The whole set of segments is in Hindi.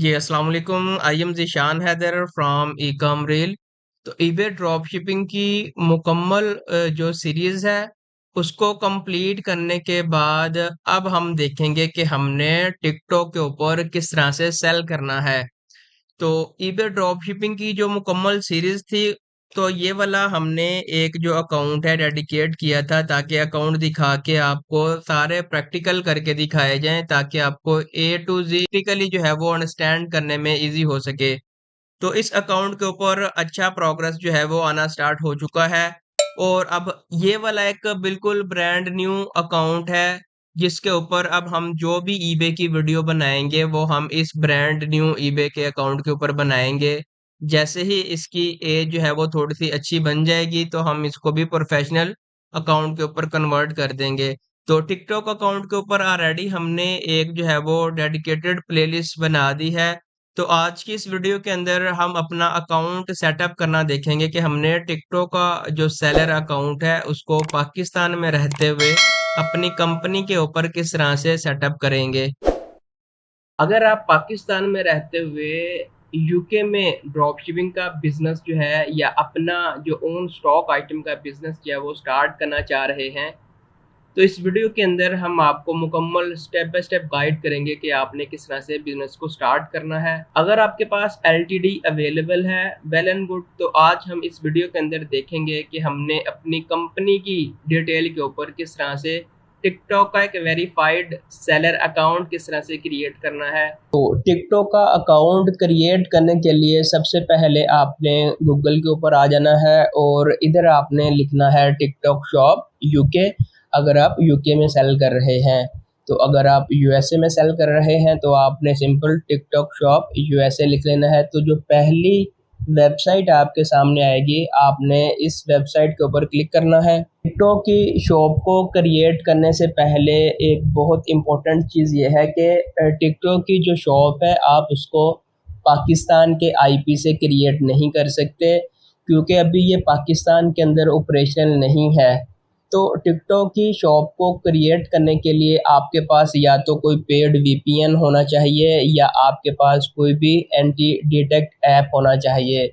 जी, अस्सलाम वालेकुम। I am Zeeshan Haider from ecom reel. तो ईबे ड्रॉप शिपिंग की मुकम्मल जो सीरीज़ है, उसको कंप्लीट करने के बाद अब हम देखेंगे कि हमने टिकटॉक के ऊपर किस तरह से सेल करना है। तो ईबे ड्रॉपशिपिंग की जो मुकम्मल सीरीज थी, तो ये वाला हमने एक जो अकाउंट है डेडिकेट किया था ताकि अकाउंट दिखा के आपको सारे प्रैक्टिकल करके दिखाए जाएं ताकि आपको ए टू जी प्रैक्टिकली जो है वो अंडरस्टैंड करने में इजी हो सके। तो इस अकाउंट के ऊपर अच्छा प्रोग्रेस जो है वो आना स्टार्ट हो चुका है। और अब ये वाला एक बिल्कुल ब्रांड न्यू अकाउंट है जिसके ऊपर अब हम जो भी ईबे की वीडियो बनाएंगे वो हम इस ब्रांड न्यू ईबे के अकाउंट के ऊपर बनाएंगे। जैसे ही इसकी एज जो है वो थोड़ी सी अच्छी बन जाएगी तो हम इसको भी प्रोफेशनल अकाउंट के ऊपर कन्वर्ट कर देंगे। तो टिकटॉक अकाउंट के ऊपर ऑलरेडी हमने एक जो है वो डेडिकेटेड प्लेलिस्ट बना दी है। तो आज की इस वीडियो के अंदर हम अपना अकाउंट सेटअप करना देखेंगे कि हमने टिकटॉक का जो सेलर अकाउंट है उसको पाकिस्तान में रहते हुए अपनी कंपनी के ऊपर किस तरह से सेटअप करेंगे। अगर आप पाकिस्तान में रहते हुए यूके में ड्रॉप शिपिंग का बिजनेस जो है या अपना जो ओन स्टॉक आइटम का बिजनेस जो है वो स्टार्ट करना चाह रहे हैं, तो इस वीडियो के अंदर हम आपको मुकम्मल स्टेप बाय स्टेप गाइड करेंगे कि आपने किस तरह से बिजनेस को स्टार्ट करना है। अगर आपके पास एलटीडी अवेलेबल है, वेल एंड गुड। तो आज हम इस वीडियो के अंदर देखेंगे कि हमने अपनी कंपनी की डिटेल के ऊपर किस तरह से टिकटॉक का एक वेरीफाइड सेलर अकाउंट किस तरह से क्रिएट करना है। तो टिकटॉक का अकाउंट क्रिएट करने के लिए सबसे पहले आपने गूगल के ऊपर आ जाना है और इधर आपने लिखना है टिकटॉक शॉप यूके। अगर आप यूके में सेल कर रहे हैं, तो अगर आप यूएसए में सेल कर रहे हैं तो आपने सिंपल टिकटॉक शॉप यूएसए लिख लेना है। तो जो पहली वेबसाइट आपके सामने आएगी, आपने इस वेबसाइट के ऊपर क्लिक करना है। टिकटॉक की शॉप को क्रिएट करने से पहले एक बहुत इम्पोर्टेंट चीज़ ये है कि टिकटॉक की जो शॉप है आप उसको पाकिस्तान के आईपी से क्रिएट नहीं कर सकते, क्योंकि अभी ये पाकिस्तान के अंदर ऑपरेशनल नहीं है। तो टिकटॉक की शॉप को क्रिएट करने के लिए आपके पास या तो कोई पेड वीपीएन होना चाहिए या आपके पास कोई भी एंटी डिटेक्ट ऐप होना चाहिए।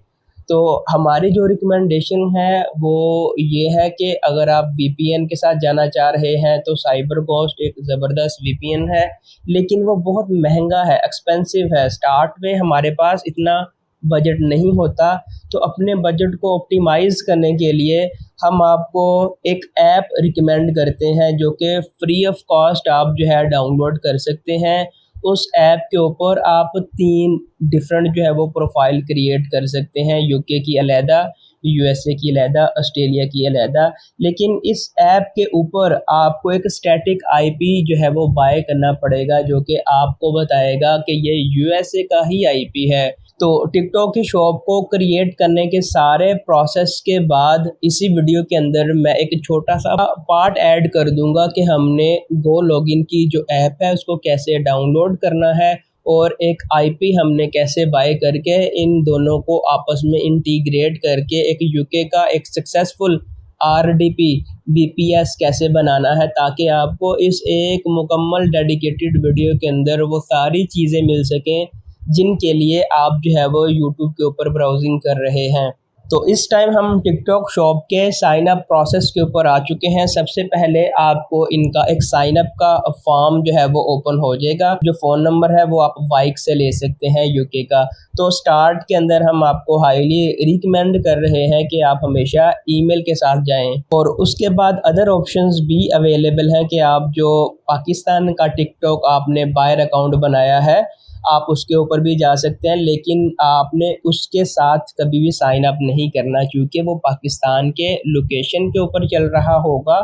तो हमारी जो रिकमेंडेशन है वो ये है कि अगर आप वीपीएन के साथ जाना चाह रहे हैं तो साइबर गोस्ट एक ज़बरदस्त वीपीएन है, लेकिन वो बहुत महंगा है, एक्सपेंसिव है। स्टार्ट में हमारे पास इतना बजट नहीं होता, तो अपने बजट को ऑप्टिमाइज़ करने के लिए हम आपको एक ऐप रिकमेंड करते हैं जो कि फ्री ऑफ कॉस्ट आप जो है डाउनलोड कर सकते हैं। उस ऐप के ऊपर आप 3 डिफरेंट जो है वो प्रोफाइल क्रिएट कर सकते हैं, यूके की अलहदा, यूएसए की अलहदा, ऑस्ट्रेलिया की अलहदा। लेकिन इस ऐप के ऊपर आपको एक स्टैटिक आईपी जो है वो बाय करना पड़ेगा जो कि आपको बताएगा कि ये यूएसए का ही आईपी है। तो टिकटॉक की शॉप को क्रिएट करने के सारे प्रोसेस के बाद इसी वीडियो के अंदर मैं एक छोटा सा पार्ट ऐड कर दूंगा कि हमने गो लॉगिन की जो ऐप है उसको कैसे डाउनलोड करना है और एक आईपी हमने कैसे बाय करके इन दोनों को आपस में इंटीग्रेट करके एक यूके का एक सक्सेसफुल आरडीपी बीपीएस कैसे बनाना है, ताकि आपको इस एक मुकम्मल डेडिकेटेड वीडियो के अंदर वो सारी चीज़ें मिल सकें जिनके लिए आप जो है वो यूट्यूब के ऊपर ब्राउजिंग कर रहे हैं। तो इस टाइम हम टिकटॉक शॉप के साइन अप प्रोसेस के ऊपर आ चुके हैं। सबसे पहले आपको इनका एक साइन अप का फॉर्म जो है वो ओपन हो जाएगा। जो फ़ोन नंबर है वो आप वाइक से ले सकते हैं यूके का। तो स्टार्ट के अंदर हम आपको हाईली रिकमेंड कर रहे हैं कि आप हमेशा ईमेल के साथ जाएं, और उसके बाद अदर ऑप्शंस भी अवेलेबल हैं कि आप जो पाकिस्तान का टिकटॉक आपने बायर अकाउंट बनाया है आप उसके ऊपर भी जा सकते हैं, लेकिन आपने उसके साथ कभी भी साइन अप नहीं करना क्योंकि वो पाकिस्तान के लोकेशन के ऊपर चल रहा होगा।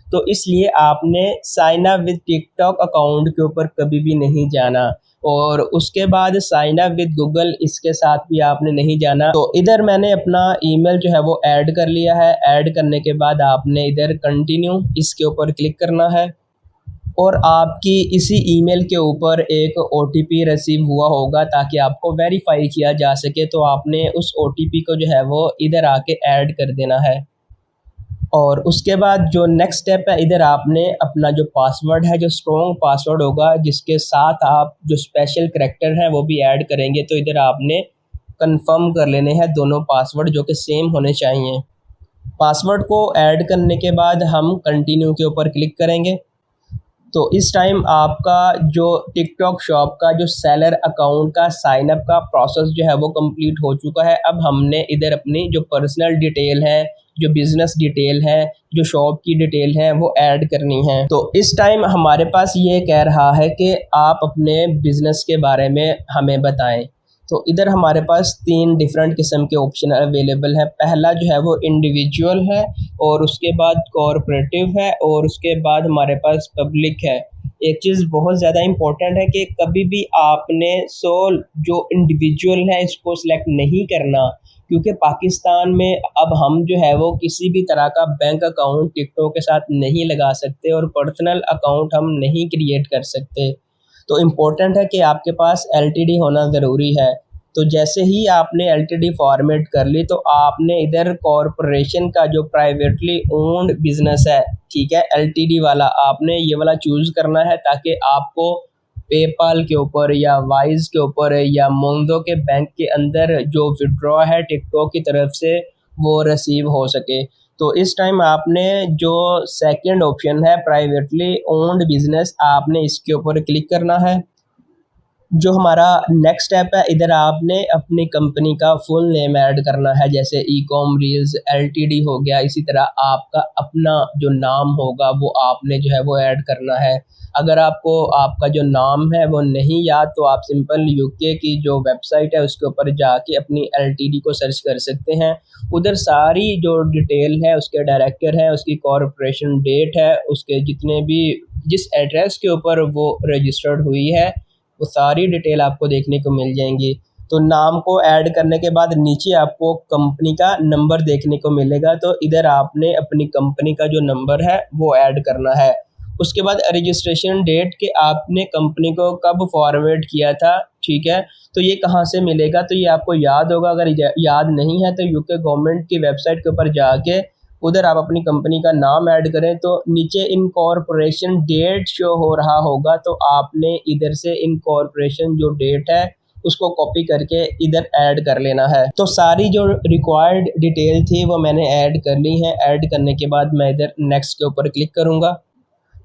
तो इसलिए आपने sign up with TikTok account के ऊपर कभी भी नहीं जाना। और उसके बाद साइन अप विद गूगल, इसके साथ भी आपने नहीं जाना। तो इधर मैंने अपना ईमेल जो है वो ऐड कर लिया है। ऐड करने के बाद आपने इधर कंटिन्यू इसके ऊपर क्लिक करना है और आपकी इसी ईमेल के ऊपर एक ओटीपी रिसीव हुआ होगा ताकि आपको वेरीफाई किया जा सके। तो आपने उस ओटीपी को जो है वो इधर आके ऐड कर देना है। और उसके बाद जो नेक्स्ट स्टेप है, इधर आपने अपना जो पासवर्ड है, जो स्ट्रॉन्ग पासवर्ड होगा जिसके साथ आप जो स्पेशल करैक्टर हैं वो भी ऐड करेंगे, तो इधर आपने कंफर्म कर लेने हैं दोनों पासवर्ड जो कि सेम होने चाहिए। पासवर्ड को ऐड करने के बाद हम कंटिन्यू के ऊपर क्लिक करेंगे। तो इस टाइम आपका जो टिकटॉक शॉप का जो सेलर अकाउंट का साइन अप का प्रोसेस जो है वो कंप्लीट हो चुका है। अब हमने इधर अपनी जो पर्सनल डिटेल है, जो बिज़नेस डिटेल है, जो शॉप की डिटेल है वो ऐड करनी है। तो इस टाइम हमारे पास ये कह रहा है कि आप अपने बिज़नेस के बारे में हमें बताएं। तो इधर हमारे पास 3 डिफरेंट किस्म के ऑप्शन अवेलेबल है। पहला जो है वो इंडिविजुअल है, और उसके बाद कॉरपोरेटिव है, और उसके बाद हमारे पास पब्लिक है। एक चीज़ बहुत ज़्यादा इम्पोर्टेंट है कि कभी भी आपने जो इंडिविजुअल है इसको सिलेक्ट नहीं करना, क्योंकि पाकिस्तान में अब हम जो है वो किसी भी तरह का बैंक अकाउंट टिकटॉक के साथ नहीं लगा सकते और पर्सनल अकाउंट हम नहीं क्रिएट कर सकते। तो इम्पोर्टेंट है कि आपके पास एलटीडी होना ज़रूरी है। तो जैसे ही आपने एलटीडी फॉर्मेट कर ली, तो आपने इधर कॉरपोरेशन का जो प्राइवेटली ओन्ड बिजनेस है, ठीक है, एलटीडी वाला आपने ये वाला चूज़ करना है, ताकि आपको पेपाल के ऊपर या वाइज के ऊपर या मोंगो के बैंक के अंदर जो विड्रॉ है टिकटॉक की तरफ से वो रिसीव हो सके। तो इस टाइम आपने जो सेकंड ऑप्शन है प्राइवेटली ओन्ड बिजनेस, आपने इसके ऊपर क्लिक करना है। जो हमारा नेक्स्ट स्टेप है, इधर आपने अपनी कंपनी का फुल नेम ऐड करना है, जैसे ई कॉम रील्स एलटीडी हो गया। इसी तरह आपका अपना जो नाम होगा वो आपने जो है वो ऐड करना है। अगर आपको आपका जो नाम है वो नहीं याद, तो आप सिंपल यूके की जो वेबसाइट है उसके ऊपर जाके अपनी एलटीडी को सर्च कर सकते हैं। उधर सारी जो डिटेल है, उसके डायरेक्टर है, उसकी कॉरपोरेशन डेट है, उसके जितने भी जिस एड्रेस के ऊपर वो रजिस्टर्ड हुई है वो सारी डिटेल आपको देखने को मिल जाएंगी। तो नाम को ऐड करने के बाद नीचे आपको कंपनी का नंबर देखने को मिलेगा, तो इधर आपने अपनी कंपनी का जो नंबर है वो ऐड करना है। उसके बाद रजिस्ट्रेशन डेट के आपने कंपनी को कब फॉरवर्ड किया था, ठीक है, तो ये कहाँ से मिलेगा, तो ये आपको याद होगा। अगर याद नहीं है तो यूके गवर्नमेंट की वेबसाइट के ऊपर जाके उधर आप अपनी कंपनी का नाम ऐड करें, तो नीचे इनकॉर्पोरेशन डेट शो हो रहा होगा, तो आपने इधर से इनकॉर्पोरेशन जो डेट है उसको कॉपी करके इधर ऐड कर लेना है। तो सारी जो रिक्वायर्ड डिटेल थी वो मैंने ऐड कर ली है। ऐड करने के बाद मैं इधर नेक्स्ट के ऊपर क्लिक करूँगा।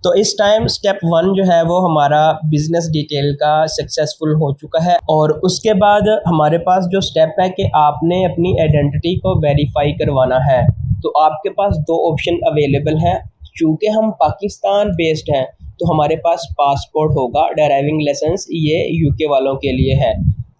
तो इस टाइम स्टेप 1 जो है वो हमारा बिजनेस डिटेल का सक्सेसफुल हो चुका है। और उसके बाद हमारे पास जो स्टेप है कि आपने अपनी आइडेंटिटी को वेरीफाई करवाना है। तो आपके पास 2 ऑप्शन अवेलेबल हैं। चूँकि हम पाकिस्तान बेस्ड हैं तो हमारे पास पासपोर्ट होगा, ड्राइविंग लाइसेंस ये यूके वालों के लिए है।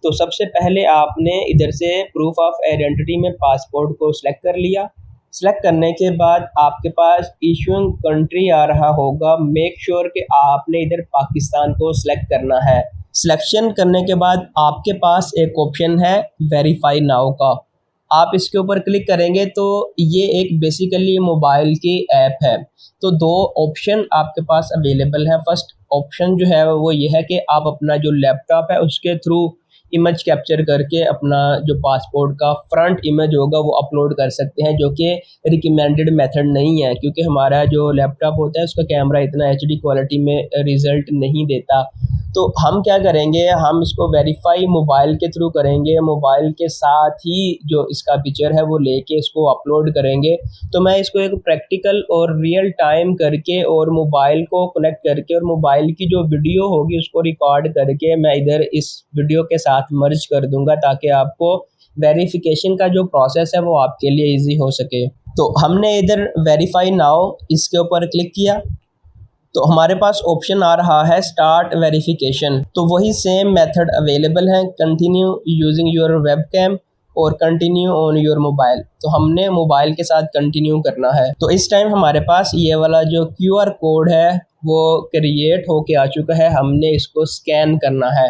तो सबसे पहले आपने इधर से प्रूफ ऑफ आइडेंटिटी में पासपोर्ट को सिलेक्ट कर लिया। सेलेक्ट करने के बाद आपके पास इशूइंग कंट्री आ रहा होगा। मेक श्योर कि आपने इधर पाकिस्तान को सिलेक्ट करना है। सिलेक्शन करने के बाद आपके पास एक ऑप्शन है वेरीफाई नाउ का। आप इसके ऊपर क्लिक करेंगे तो ये एक बेसिकली मोबाइल की ऐप है। तो 2 ऑप्शन आपके पास अवेलेबल है। फर्स्ट ऑप्शन जो है वो ये है कि आप अपना जो लैपटॉप है उसके थ्रू इमेज कैप्चर करके अपना जो पासपोर्ट का फ्रंट इमेज होगा वो अपलोड कर सकते हैं, जो कि रिकमेंडेड मेथड नहीं है, क्योंकि हमारा जो लैपटॉप होता है उसका कैमरा इतना एचडी क्वालिटी में रिज़ल्ट नहीं देता। तो हम क्या करेंगे, हम इसको वेरीफाई मोबाइल के थ्रू करेंगे। मोबाइल के साथ ही जो इसका पिक्चर है वो लेके इसको अपलोड करेंगे। तो मैं इसको एक प्रैक्टिकल और रियल टाइम करके और मोबाइल को कनेक्ट करके और मोबाइल की जो वीडियो होगी उसको रिकॉर्ड करके मैं इधर इस वीडियो के साथ मर्ज कर दूंगा, ताकि आपको वेरिफिकेशन का जो प्रोसेस है वो आपके लिए ईजी हो सके। तो हमने इधर वेरीफाई नाउ इसके ऊपर क्लिक किया तो हमारे पास ऑप्शन आ रहा है स्टार्ट वेरिफिकेशन। तो वही सेम मेथड अवेलेबल है, कंटिन्यू यूजिंग योर वेबकैम और कंटिन्यू ऑन योर मोबाइल। तो हमने मोबाइल के साथ कंटिन्यू करना है। तो इस टाइम हमारे पास ये वाला जो क्यूआर कोड है वो क्रिएट होके आ चुका है। हमने इसको स्कैन करना है।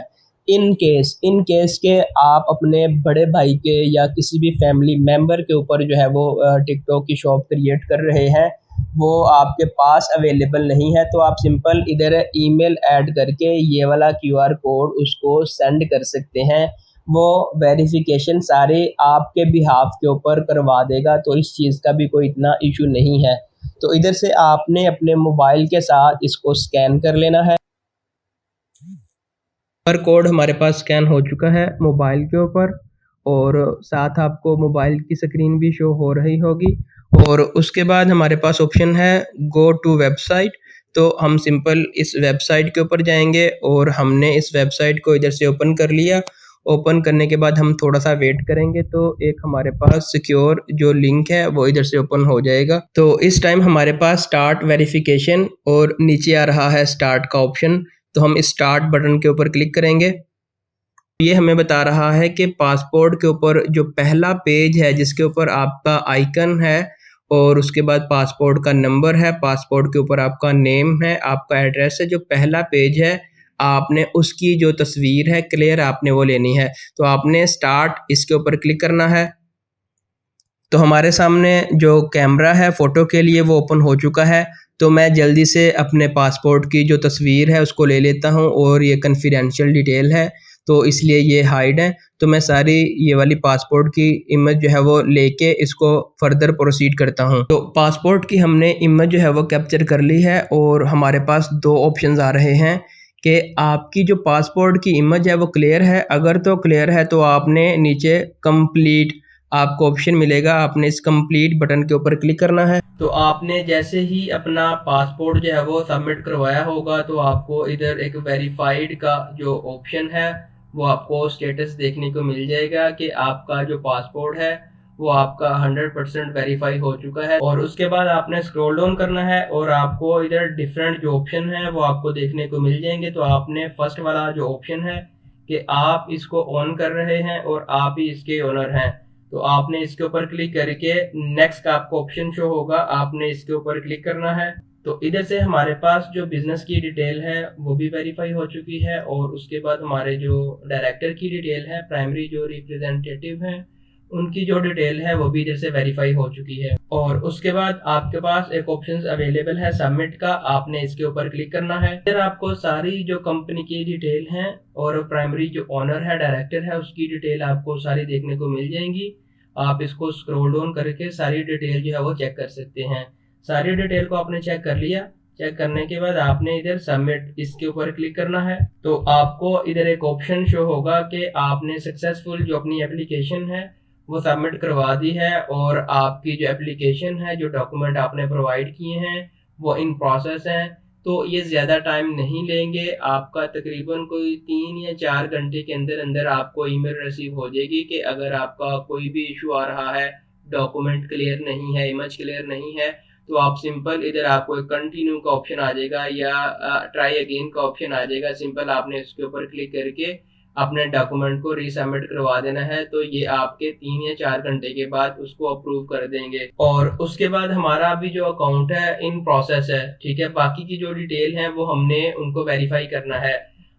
इन केस के आप अपने बड़े भाई के या किसी भी फैमिली मेम्बर के ऊपर जो है वो टिकटॉक की शॉप क्रिएट कर रहे हैं, वो आपके पास अवेलेबल नहीं है, तो आप सिंपल इधर ईमेल ऐड करके ये वाला क्यूआर कोड उसको सेंड कर सकते हैं। वो वेरिफिकेशन सारे आपके बिहाफ के ऊपर करवा देगा, तो इस चीज़ का भी कोई इतना इशू नहीं है। तो इधर से आपने अपने मोबाइल के साथ इसको स्कैन कर लेना है। QR कोड हमारे पास स्कैन हो चुका है मोबाइल के ऊपर, और साथ आपको मोबाइल की स्क्रीन भी शो हो रही होगी। और उसके बाद हमारे पास ऑप्शन है गो टू वेबसाइट। तो हम सिंपल इस वेबसाइट के ऊपर जाएंगे और हमने इस वेबसाइट को इधर से ओपन कर लिया। ओपन करने के बाद हम थोड़ा सा वेट करेंगे तो एक हमारे पास सिक्योर जो लिंक है वो इधर से ओपन हो जाएगा। तो इस टाइम हमारे पास स्टार्ट वेरिफिकेशन और नीचे आ रहा है स्टार्ट का ऑप्शन। तो हम इस स्टार्ट बटन के ऊपर क्लिक करेंगे। ये हमें बता रहा है कि पासपोर्ट के ऊपर जो पहला पेज है जिसके ऊपर आपका आइकन है और उसके बाद पासपोर्ट का नंबर है, पासपोर्ट के ऊपर आपका नेम है, आपका एड्रेस है, जो पहला पेज है आपने उसकी जो तस्वीर है क्लियर आपने वो लेनी है। तो आपने स्टार्ट इसके ऊपर क्लिक करना है। तो हमारे सामने जो कैमरा है फ़ोटो के लिए वो ओपन हो चुका है। तो मैं जल्दी से अपने पासपोर्ट की जो तस्वीर है उसको ले लेता हूँ, और ये कॉन्फिडेंशियल डिटेल है तो इसलिए ये हाइड है। तो मैं सारी ये वाली पासपोर्ट की इमेज जो है वो लेके इसको फर्दर प्रोसीड करता हूँ। तो पासपोर्ट की हमने इमेज जो है वो कैप्चर कर ली है, और हमारे पास दो ऑप्शंस आ रहे हैं कि आपकी जो पासपोर्ट की इमेज है वो क्लियर है। अगर तो क्लियर है तो आपने नीचे कंप्लीट आपको ऑप्शन मिलेगा, आपने इस कंप्लीट बटन के ऊपर क्लिक करना है। तो आपने जैसे ही अपना पासपोर्ट जो है वो सबमिट करवाया होगा तो आपको इधर एक वेरीफाइड का जो ऑप्शन है वो आपको स्टेटस देखने को मिल जाएगा कि आपका जो पासपोर्ट है वो आपका 100% वेरीफाई हो चुका है। और उसके बाद आपने स्क्रॉल डाउन करना है और आपको इधर डिफरेंट जो ऑप्शन है वो आपको देखने को मिल जाएंगे। तो आपने फर्स्ट वाला जो ऑप्शन है कि आप इसको ऑन कर रहे हैं और आप ही इसके ओनर हैं, तो आपने इसके ऊपर क्लिक करके नेक्स्ट का आपको ऑप्शन शो होगा, आपने इसके ऊपर क्लिक करना है। तो इधर से हमारे पास जो बिजनेस की डिटेल है वो भी वेरीफाई हो चुकी है, और उसके बाद हमारे जो डायरेक्टर की डिटेल है, प्राइमरी जो रिप्रेजेंटेटिव हैं उनकी जो डिटेल है वो भी इधर से वेरीफाई हो चुकी है। और उसके बाद आपके पास एक ऑप्शन अवेलेबल है सबमिट का, आपने इसके ऊपर क्लिक करना है। फिर आपको सारी जो कंपनी की डिटेल है और प्राइमरी जो ओनर है, डायरेक्टर है, उसकी डिटेल आपको सारी देखने को मिल जाएंगी। आप इसको स्क्रॉल डाउन करके सारी डिटेल जो है वो चेक कर सकते हैं। सारी डिटेल को आपने चेक कर लिया। चेक करने के बाद आपने इधर सबमिट इसके ऊपर क्लिक करना है। तो आपको इधर एक ऑप्शन शो होगा कि आपने सक्सेसफुल जो अपनी एप्लीकेशन है वो सबमिट करवा दी है, और आपकी जो एप्लीकेशन है, जो डॉक्यूमेंट आपने प्रोवाइड किए हैं वो इन प्रोसेस हैं। तो ये ज़्यादा टाइम नहीं लेंगे, आपका तकरीबन कोई 3 या 4 घंटे के अंदर अंदर आपको ईमेल रिसीव हो जाएगी कि अगर आपका कोई भी इशू आ रहा है, डॉक्यूमेंट क्लियर नहीं है, इमेज क्लियर नहीं है, तो आप सिंपल इधर आपको एक कंटिन्यू का ऑप्शन आ जाएगा या ट्राई अगेन का ऑप्शन आ जाएगा। सिंपल आपने इसके ऊपर क्लिक करके अपने डॉक्यूमेंट को रीसबमिट करवा देना है, तो ये आपके 3 या 4 घंटे के बाद उसको अप्रूव कर देंगे। और उसके बाद हमारा अभी जो अकाउंट है इन प्रोसेस है, ठीक है। बाकी की जो डिटेल है वो हमने उनको वेरीफाई करना है।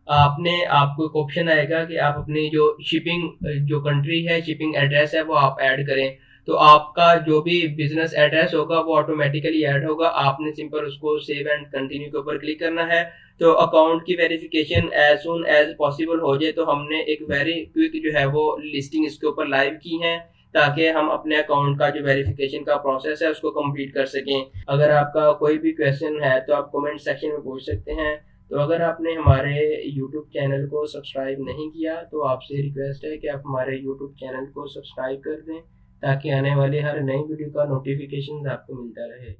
आपको एक ऑप्शन आएगा कि आप अपनी जो शिपिंग जो कंट्री है, शिपिंग एड्रेस है वो आप ऐड करें। तो आपका जो भी बिजनेस एड्रेस होगा वो ऑटोमेटिकली ऐड होगा, आपने सिंपल उसको सेव एंड कंटिन्यू के ऊपर क्लिक करना है। तो अकाउंट की verification as soon as possible हो जाए, तो हमने एक वेरी क्विक जो है वो लिस्टिंग इसके ऊपर लाइव की है ताकि हम अपने अकाउंट का जो वेरिफिकेशन का प्रोसेस है उसको कंप्लीट कर सकें। अगर आपका कोई भी क्वेश्चन है तो आप कमेंट सेक्शन में पूछ सकते हैं। तो अगर आपने हमारे यूट्यूब चैनल को सब्सक्राइब नहीं किया तो आपसे रिक्वेस्ट है कि आप हमारे यूट्यूब चैनल को सब्सक्राइब कर दें ताकि आने वाली हर नई वीडियो का नोटिफिकेशन आपको मिलता रहे।